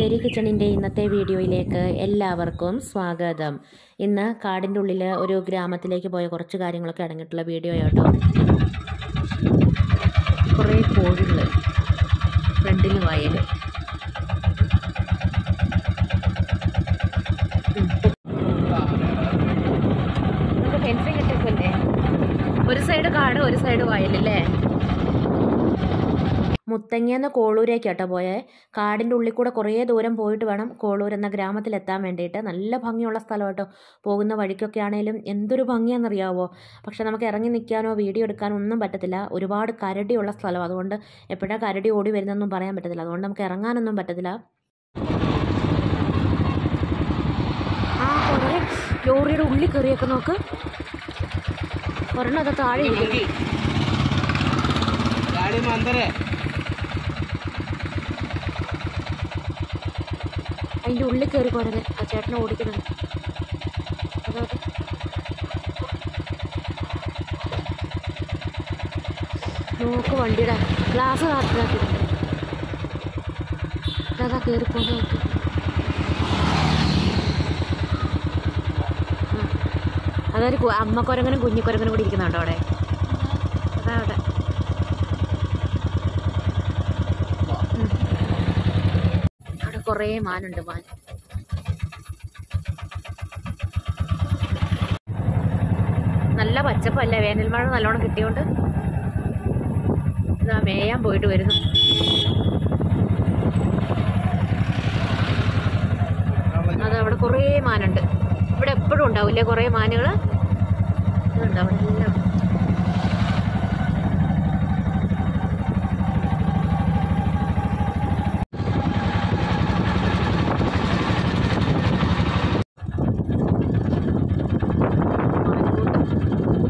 ബത്തേരി കിച്ചണിൻ്റെ ഇന്നത്തെ വീഡിയോയിലേക്ക് എല്ലാവർക്കും സ്വാഗതം. ഇന്ന് കാടിൻ്റെ ഉള്ളിൽ ഒരു ഗ്രാമത്തിലേക്ക് പോയ കുറച്ച് കാര്യങ്ങളൊക്കെ അടങ്ങിയിട്ടുള്ള വീഡിയോ കേട്ടോ. കുറേ കോഴികൾ, ഫ്രണ്ടിൽ വയൽ, ഫെൻസിങ് ഇട്ടേക്കല്ലേ, ഒരു സൈഡ് കാട് ഒരു സൈഡ് വയലല്ലേ. മുത്തങ്ങയെന്ന് കോളൂരേക്കാട്ടോ പോയേ. കാടിൻ്റെ ഉള്ളിൽ കൂടെ കുറേ ദൂരം പോയിട്ട് വേണം കോളൂർ എന്ന ഗ്രാമത്തിലെത്താൻ വേണ്ടിയിട്ട്. നല്ല ഭംഗിയുള്ള സ്ഥലം കേട്ടോ. പോകുന്ന വഴിക്കൊക്കെ ആണെങ്കിലും എന്തൊരു ഭംഗിയാണെന്നറിയാവോ. പക്ഷെ നമുക്ക് ഇറങ്ങി നിൽക്കാനോ വീഡിയോ എടുക്കാനോ ഒന്നും പറ്റത്തില്ല. ഒരുപാട് കരടിയുള്ള സ്ഥലം, അതുകൊണ്ട് എപ്പോഴാണ് കരടി ഓടി വരുന്നതെന്നും പറയാൻ പറ്റത്തില്ല. അതുകൊണ്ട് നമുക്ക് ഇറങ്ങാനൊന്നും പറ്റത്തില്ല. ആ കുറേ ലോറിയുടെ ഉള്ളിൽ കയറിയൊക്കെ നോക്ക്. ഒരെണ്ണം അത് താഴെ അതിൻ്റെ ഉള്ളിൽ കയറി പോരുന്നത് ആ ചേട്ടനെ ഓടിക്കുന്നത്. അതായത് നോക്ക്, വണ്ടിയുടെ ഗ്ലാസ് കാത്തിലാക്കിയിട്ടുണ്ട്. അതാ കയറി പോകുന്നത്. അതൊരു അമ്മക്കുരങ്ങനും കുഞ്ഞിക്കുരങ്ങനും കൂടി ഇരിക്കുന്നുണ്ടോ അവിടെ. അതാ അവിടെ കുറേ മാനുണ്ട്. മാൻ നല്ല പച്ചപ്പല്ലേ, വേനൽ മഴ നല്ലോണം കിട്ടിയോണ്ട്. ഇതാ മേയാൻ പോയിട്ട് വരുന്നു. അതവിടെ കുറേ മാനുണ്ട്. ഇവിടെ എപ്പോഴും ഉണ്ടാവില്ലേ കുറേ മാനുകൾ. ഇതുണ്ടാവും എല്ലാം.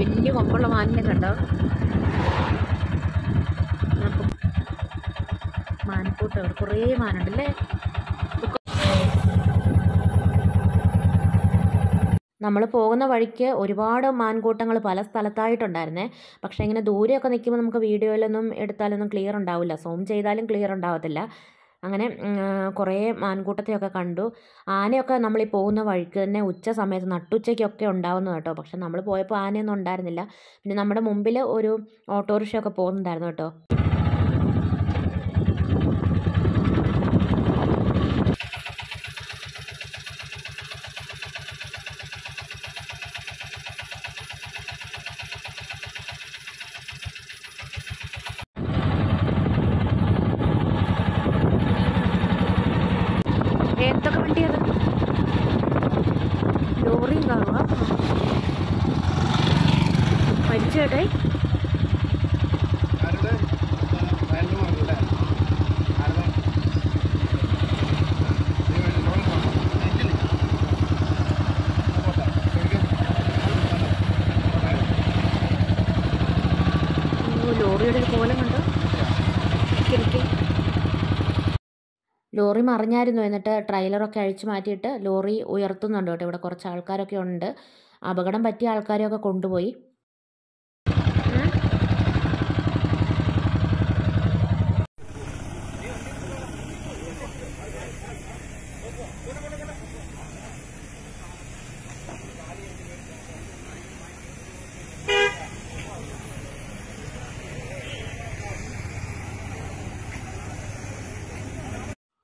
വലിയ കൊമ്പുള്ള മാനിനെ കണ്ടോ. മാൻകൂട്ടം അവിടെ കുറേ മാനുണ്ടല്ലേ. നമ്മൾ പോകുന്ന വഴിക്ക് ഒരുപാട് മാൻകൂട്ടങ്ങൾ പല സ്ഥലത്തായിട്ടുണ്ടായിരുന്നേ. പക്ഷേ ഇങ്ങനെ ദൂരെയൊക്കെ നിൽക്കുമ്പോൾ നമുക്ക് വീഡിയോയിലൊന്നും എടുത്താലൊന്നും ക്ലിയർ ഉണ്ടാവില്ല, സൂം ചെയ്താലും ക്ലിയർ ഉണ്ടാവത്തില്ല. അങ്ങനെ കുറേ മാൻകൂട്ടത്തെയൊക്കെ കണ്ടു. ആനയൊക്കെ നമ്മൾ ഈ പോകുന്ന വഴിക്ക് തന്നെ ഉച്ച സമയത്ത് നട്ടുച്ചയ്ക്കൊക്കെ ഉണ്ടാവുന്നു കേട്ടോ. പക്ഷെ നമ്മൾ പോയപ്പോൾ ആനയൊന്നും ഉണ്ടായിരുന്നില്ല. പിന്നെ നമ്മുടെ മുമ്പിൽ ഒരു ഓട്ടോറിക്ഷയൊക്കെ പോകുന്നുണ്ടായിരുന്നു കേട്ടോ. എന്തൊക്കെ വണ്ടിയത്, ലോറിയും കാണുക. മരിച്ചേട്ടേ ലോറിയുടെ ഒരു കോലം കണ്ടോ. ലോറി മറിഞ്ഞായിരുന്നു. എന്നിട്ട് ട്രെയിലറൊക്കെ അഴിച്ചു മാറ്റിയിട്ട് ലോറി ഉയർത്തുന്നുണ്ട് കേട്ടോ. ഇവിടെ കുറച്ച് ആൾക്കാരൊക്കെ ഉണ്ട്. അപകടം പറ്റിയ ആൾക്കാരെയൊക്കെ കൊണ്ടുപോയി.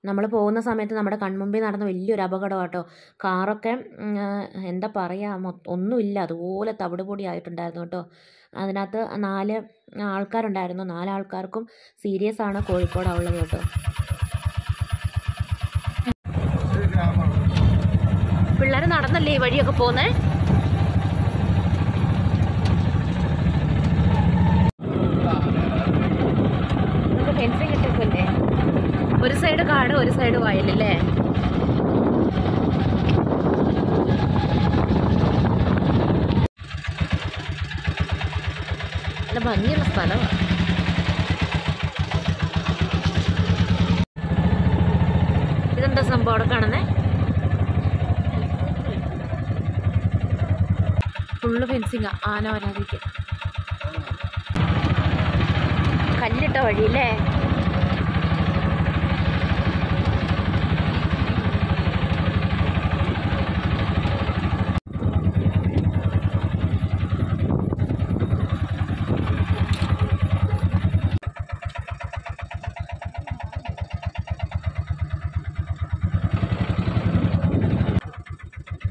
നമ്മൾ പോകുന്ന സമയത്ത് നമ്മുടെ കൺമുമ്പിൽ നടന്ന വലിയൊരു അപകടം കേട്ടോ. കാറൊക്കെ എന്താ പറയുക, ഒന്നുമില്ല, അതുപോലെ തവിട് പൊടി ആയിട്ടുണ്ടായിരുന്നു കേട്ടോ. അതിനകത്ത് 4 ആൾക്കാരുണ്ടായിരുന്നു. 4 ആൾക്കാർക്കും സീരിയസ് ആണ് കോഴിക്കോടാണ് ഉള്ളത് കേട്ടോ. പിള്ളേർ നടന്നല്ലേ ഈ വഴിയൊക്കെ പോകുന്നേ. ഫെൻസിങ് ഇട്ടേക്കല്ലേ, ഒരു സൈഡ് കാട് ഒരു സൈഡ് വയലല്ലേ. നല്ല ഭംഗിയുള്ള സ്ഥലമാണ്. ഇതെന്താ സംഭവം അവിടെ കാണുന്നേ. ഫുള്ള് ഫെൻസിങ്, ആന വരാതിരിക്കും. കല്ലിട്ട വഴിയില്ലേ.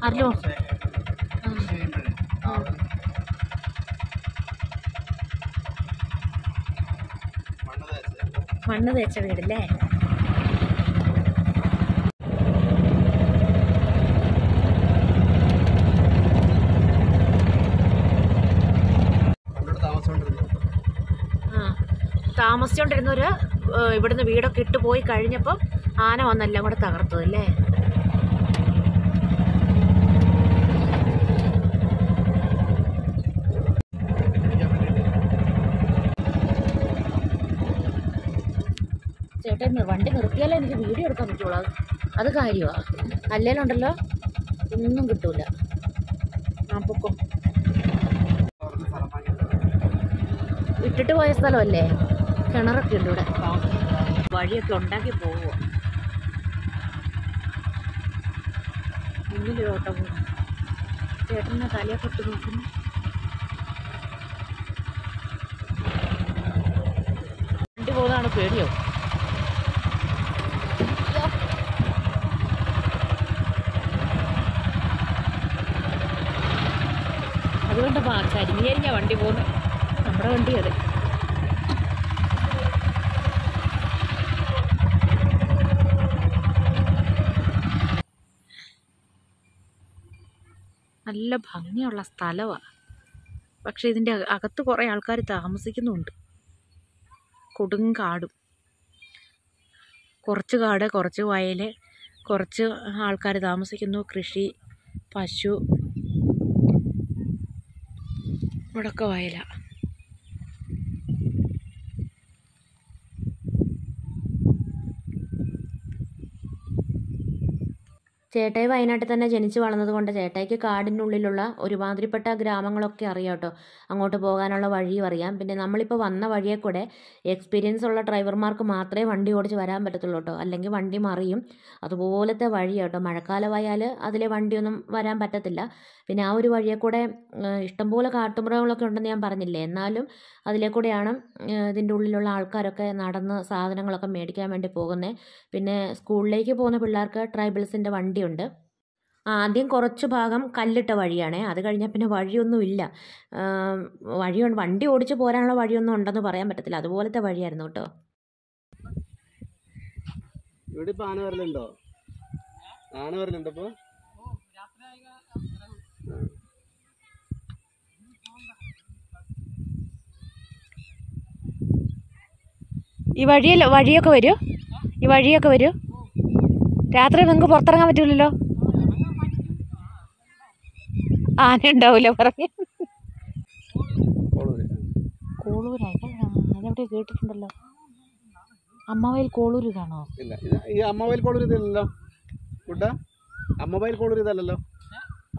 അറിയോ? മണ്ണ് തേച്ച വീടല്ലേ? താമസിച്ചോണ്ടിരുന്നവര് ഇവിടുന്ന് വീടൊക്കെ ഇട്ട് പോയി കഴിഞ്ഞപ്പം ആന വന്നെല്ലാം കൂടെ തകർത്തതല്ലേ? ചേട്ടൻ വണ്ടി നിർത്തിയാലേ എനിക്ക് വീഡിയോ എടുക്കാൻ പറ്റുള്ളൂ. അത് കാര്യമാണ്. അല്ലേലുണ്ടല്ലോ ഒന്നും കിട്ടൂല. പൊക്കും ഇട്ടിട്ട് പോയ സ്ഥലമല്ലേ? കിണറൊക്കെ ഉണ്ട് ഇവിടെ. വഴിയൊക്കെ ഉണ്ടാക്കി പോവുക. മുന്നിലൊരു ഓട്ടം പോകും. ചേട്ടനെ തലയൊക്കെ ഇട്ട് നോക്കുന്നു. വണ്ടി പോകുന്നതാണ് പേടിയോ? അതുകൊണ്ട് കരിഞ്ഞ വണ്ടി പോകുന്നു. നമ്മുടെ വണ്ടി അത്. നല്ല ഭംഗിയുള്ള സ്ഥലമാണ്. പക്ഷെ ഇതിൻ്റെ അകത്ത് കുറേ ആൾക്കാർ താമസിക്കുന്നുണ്ട്. കൊടുങ്കാടും, കുറച്ച് കാട്, കുറച്ച് വയൽ, കുറച്ച് ആൾക്കാർ താമസിക്കുന്നു. കൃഷി, പശു, ഇവിടൊക്കെ വയലാണ്. ചേട്ടായി വയനാട്ടിൽ തന്നെ ജനിച്ച് വളർന്നത് കൊണ്ട് ചേട്ടായിക്ക് കാടിനുള്ളിലുള്ള ഒരുമാതിരിപ്പെട്ട ഗ്രാമങ്ങളൊക്കെ അറിയാം കേട്ടോ. അങ്ങോട്ട് പോകാനുള്ള വഴിയും അറിയാം. പിന്നെ നമ്മളിപ്പോൾ വന്ന വഴിയെ കൂടെ എക്സ്പീരിയൻസ് ഉള്ള ഡ്രൈവർമാർക്ക് മാത്രമേ വണ്ടി ഓടിച്ച് വരാൻ പറ്റത്തുള്ളൂ കേട്ടോ. അല്ലെങ്കിൽ വണ്ടി മറിയും. അതുപോലത്തെ വഴിയാണ് കേട്ടോ. മഴക്കാലമായാൽ അതിലെ വണ്ടിയൊന്നും വരാൻ പറ്റത്തില്ല. പിന്നെ ആ ഒരു വഴിയെ കൂടെ ഇഷ്ടംപോലെ കാട്ടുമൃഗങ്ങളൊക്കെ ഉണ്ടെന്ന് ഞാൻ പറഞ്ഞില്ലേ. എന്നാലും അതിലെ കൂടെയാണ് ഇതിൻ്റെ ഉള്ളിലുള്ള ആൾക്കാരൊക്കെ നടന്ന് സാധനങ്ങളൊക്കെ മേടിക്കാൻ വേണ്ടി പോകുന്നത്. പിന്നെ സ്കൂളിലേക്ക് പോകുന്ന പിള്ളേർക്ക് ട്രൈബൽസിൻ്റെ വണ്ടിയുണ്ട്. ആദ്യം കുറച്ച് ഭാഗം കല്ലിട്ട വഴിയാണേ. അത് കഴിഞ്ഞാൽ പിന്നെ വഴിയൊന്നുമില്ല. വണ്ടി ഓടിച്ച് പോരാനുള്ള വഴിയൊന്നും ഉണ്ടെന്ന് പറയാൻ പറ്റത്തില്ല. അതുപോലത്തെ വഴിയായിരുന്നു കേട്ടോ. ഇവിടെ ഇപ്പം ആന വരലുണ്ടോ? ആന വരലുണ്ടോ ഇപ്പോൾ? ഈ വഴിയൊക്കെ വരൂ? ഈ വഴിയൊക്കെ വരൂ? രാത്രി നിങ്ങൾക്ക് പുറത്തിറങ്ങാൻ പറ്റൂലല്ലോ. ആന ഉണ്ടാവില്ല പറഞ്ഞു. കോളൂരായിട്ട് അതെവിടെ കേട്ടിട്ടുണ്ടല്ലോ. അമ്മവയൽ കോളൂർ ഇതാണോ? ഇല്ല, ഈ അമ്മവയൽ കോളൂർ ഇതല്ലല്ലോ. അമ്മവയൽ കോളൂർ ഇതല്ലല്ലോ.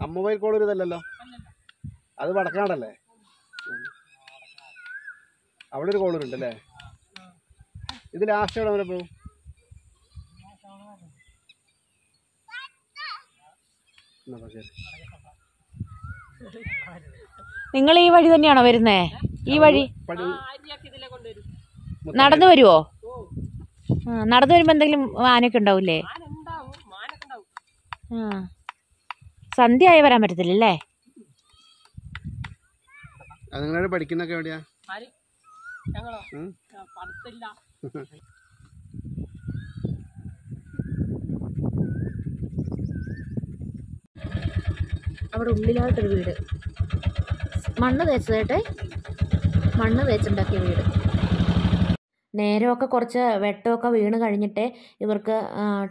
അമ്മവയൽ കോളൂർ ഇതല്ലല്ലോ. അത് വടക്കാടല്ലേ? അവിടെ ഒരു കോളൂരുണ്ട് അല്ലേ? ഇത് ലാസ്റ്റ് എവിടെ വരെ പോകും? നിങ്ങൾ ഈ വഴി തന്നെയാണോ വരുന്നേ? ഈ വഴി നടന്നു വരുവോ? നടന്നു വരുമ്പോ എന്തെങ്കിലും ആനയൊക്കെ ഉണ്ടാവൂലേ? സന്ധ്യ ആയി വരാൻ പറ്റത്തില്ലല്ലേ? നിങ്ങളെ പഠിക്കുന്നൊക്കെ എവിടെയാ? അവിടെ ഉള്ളിലായിട്ടൊരു വീട്. മണ്ണ് തേച്ചതേട്ടെ, മണ്ണ് തേച്ചുണ്ടാക്കിയ വീട്. നേരമൊക്കെ കുറച്ച് വെട്ടമൊക്കെ വീണ് കഴിഞ്ഞിട്ടേ ഇവർക്ക്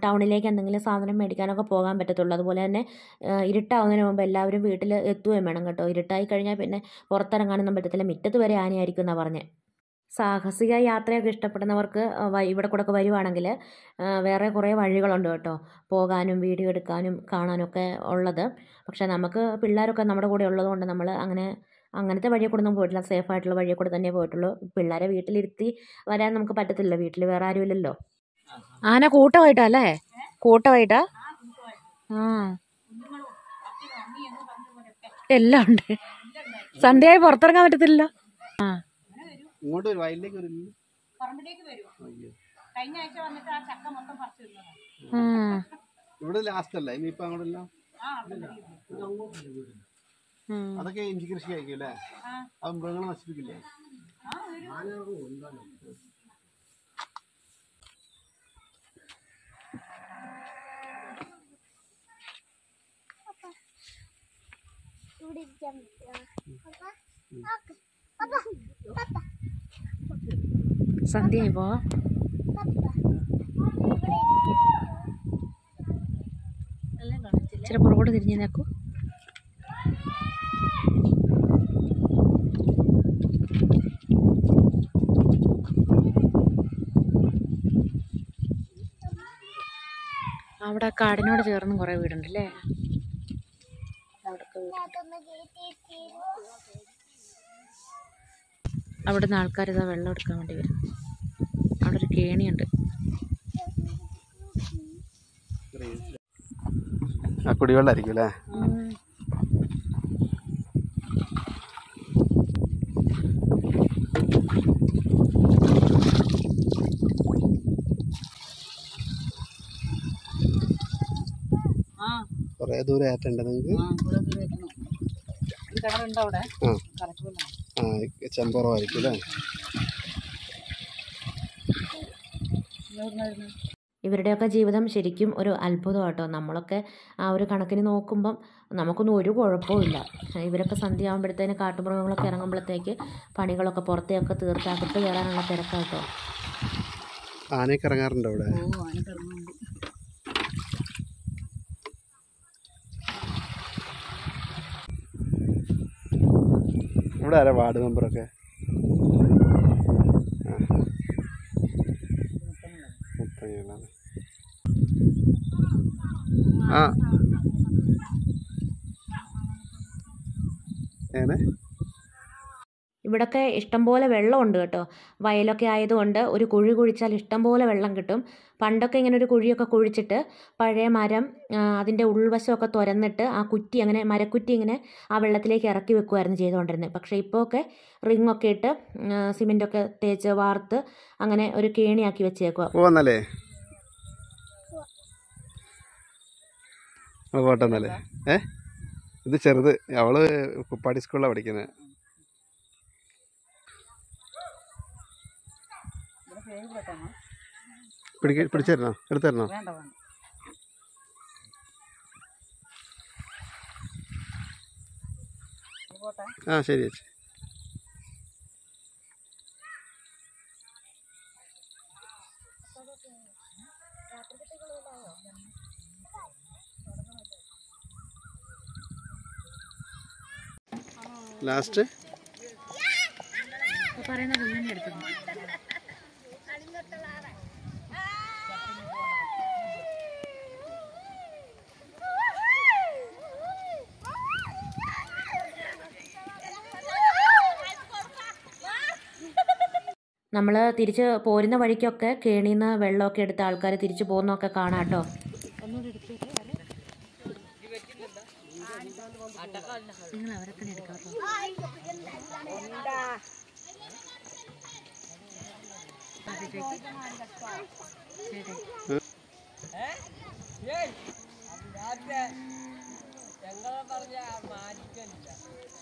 ടൗണിലേക്ക് എന്തെങ്കിലും സാധനം മേടിക്കാനൊക്കെ പോകാൻ പറ്റത്തുള്ളൂ. അതുപോലെ തന്നെ ഇരുട്ടാവുന്നതിന് മുമ്പ് എല്ലാവരും വീട്ടിൽ എത്തുകയും വേണം കേട്ടോ. ഇരുട്ടായി കഴിഞ്ഞാൽ പിന്നെ പുറത്തിറങ്ങാനൊന്നും പറ്റത്തില്ല. മുറ്റത്ത് വരെ ആനയായിരിക്കും എന്നാണ് പറഞ്ഞത്. സാഹസിക യാത്രയൊക്കെ ഇഷ്ടപ്പെടുന്നവർക്ക് ഇവിടെ കൂടെ ഒക്കെ വരുവാണെങ്കിൽ വേറെ കുറേ വഴികളുണ്ട് കേട്ടോ. പോകാനും വീഡിയോ എടുക്കാനും കാണാനൊക്കെ ഉള്ളത്. പക്ഷേ നമുക്ക് പിള്ളേരൊക്കെ നമ്മുടെ കൂടെ ഉള്ളത് കൊണ്ട് നമ്മൾ അങ്ങനത്തെ വഴിയെ കൂടെ ഒന്നും പോയിട്ടില്ല. സേഫായിട്ടുള്ള വഴിയെ കൂടെ തന്നെ പോയിട്ടുള്ളൂ. പിള്ളേരെ വീട്ടിലിരുത്തി വരാൻ നമുക്ക് പറ്റത്തില്ല. വീട്ടിൽ വേറെ ആരും ഇല്ലല്ലോ. ആന കൂട്ടമായിട്ടാ അല്ലേ? കൂട്ടമായിട്ടാ? എല്ലാം ഉണ്ട്. സന്ധ്യയായി പുറത്തിറങ്ങാൻ പറ്റത്തില്ലല്ലോ. ഇങ്ങോട്ട് ഒരു വയലിലേക്ക് ഇവിടെ ലാസ്റ്റ് അല്ല ഇനിയിപ്പോ അങ്ങോട്ടല്ല. അതൊക്കെ ഇഞ്ചി കൃഷി ആയിരിക്കും അല്ലേ? അത് മൃഗങ്ങൾ നശിപ്പിക്കില്ലേ? സന്ധ്യ ഇപ്പോ ഇച്ചിരി പുറകോട്ട് തിരിഞ്ഞു നോക്കൂ. അവിടെ കാടിനോട് ചേർന്ന് കുറേ വീടുണ്ടല്ലേ. അവിടുന്ന് ആൾക്കാർ ഇതാ വെള്ളം എടുക്കാൻ വേണ്ടി വരും. അവിടെ ഒരു കേണിയുണ്ട്. കുടിവെള്ളമായിരിക്കും അല്ലേ? കുറേ ദൂരം ആയിട്ടുണ്ട് നിങ്ങൾക്ക്. ചെമ്പറവായിരിക്കും അല്ലേ? ഇവരുടെയൊക്കെ ജീവിതം ശരിക്കും ഒരു അത്ഭുതം കേട്ടോ. നമ്മളൊക്കെ ആ ഒരു കണക്കിന് നോക്കുമ്പം നമുക്കൊന്നും ഒരു കുഴപ്പമില്ല. ഇവരൊക്കെ സന്ധ്യ ആകുമ്പോഴത്തേന് കാട്ടുമൃഗങ്ങളൊക്കെ ഇറങ്ങുമ്പോഴത്തേക്ക് പണികളൊക്കെ പുറത്തേക്ക് തീർത്ത് അകത്ത് കയറാനുള്ള തിരക്കാട്ടോ. ആനയൊക്കെ ഇറങ്ങാറുണ്ടോ അവിടെ? ഇവിടെ ആരാ വാർഡ് മെമ്പറൊക്കെ? ആ ഏനെ ഇവിടൊക്കെ ഇഷ്ടംപോലെ വെള്ളമുണ്ട് കേട്ടോ. വയലൊക്കെ ആയതുകൊണ്ട് ഒരു കുഴി കുഴിച്ചാൽ ഇഷ്ടംപോലെ വെള്ളം കിട്ടും. പണ്ടൊക്കെ ഇങ്ങനെ ഒരു കുഴിയൊക്കെ കുഴിച്ചിട്ട് പഴയ മരം അതിൻ്റെ ഉൾവശമൊക്കെ തുരന്നിട്ട് ആ കുറ്റി അങ്ങനെ മരക്കുറ്റി ഇങ്ങനെ ആ വെള്ളത്തിലേക്ക് ഇറക്കി വെക്കുമായിരുന്നു ചെയ്തുകൊണ്ടിരുന്നത്. പക്ഷേ ഇപ്പോൾ ഒക്കെ റിങ്ങൊക്കെ ഇട്ട് സിമെൻറ്റൊക്കെ തേച്ച് വാർത്ത് അങ്ങനെ ഒരു കേണിയാക്കി വെച്ചേക്കുക. പോന്നല്ലേ പോട്ടെന്നല്ലേ? ഇത് ചെറുത്, അവള് കുപ്പാടി സ്കൂളിലാണ് പഠിക്കുന്നത്. പിടിച്ചേരണോ? എടുത്തരണോ? ആ ശരി ചേച്ചി. ലാസ്റ്റ് പറയുന്ന കുഞ്ഞിനെ എടുത്തു. നമ്മൾ തിരിച്ച് പോരുന്ന വഴിക്കൊക്കെ കേണിയിൽ നിന്ന് വെള്ളമൊക്കെ എടുത്ത് ആൾക്കാർ തിരിച്ചു പോകുന്നതൊക്കെ കാണാം കേട്ടോ. നിങ്ങൾ അവരെ തന്നെ എടുക്കാട്ടോ.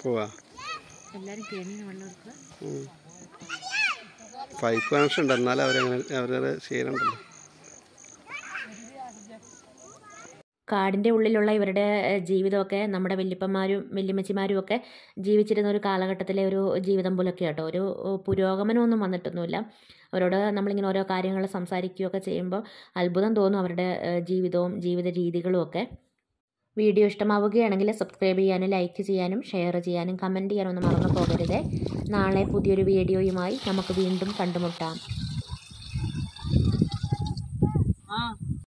പോവാ എല്ലാരും കേണിന്ന് വെള്ളം എടുക്കുക. പൈപ്പ് കണക്ഷൻ ഉണ്ട്, എന്നാലും അവരവരുടെ ശീലമുണ്ടല്ലോ. കാടിൻ്റെ ഉള്ളിലുള്ള ഇവരുടെ ജീവിതമൊക്കെ നമ്മുടെ വല്യപ്പന്മാരും വല്യമ്മച്ചിമാരും ഒക്കെ ജീവിച്ചിരുന്ന ഒരു കാലഘട്ടത്തിലെ ഒരു ജീവിതം പോലൊക്കെ കേട്ടോ. ഒരു പുരോഗമനമൊന്നും വന്നിട്ടൊന്നുമില്ല. അവരോട് നമ്മളിങ്ങനെ ഓരോ കാര്യങ്ങൾ സംസാരിക്കുകയൊക്കെ ചെയ്യുമ്പോൾ അത്ഭുതം തോന്നും അവരുടെ ജീവിതവും ജീവിത രീതികളും ഒക്കെ. വീഡിയോ ഇഷ്ടമാവുകയാണെങ്കിൽ സബ്സ്ക്രൈബ് ചെയ്യാനും ലൈക്ക് ചെയ്യാനും ഷെയർ ചെയ്യാനും കമൻറ്റ് ചെയ്യാനൊന്നും മറന്നു പോകരുത്. നാളെ പുതിയൊരു വീഡിയോയുമായി നമുക്ക് വീണ്ടും കണ്ടുമുട്ടാം.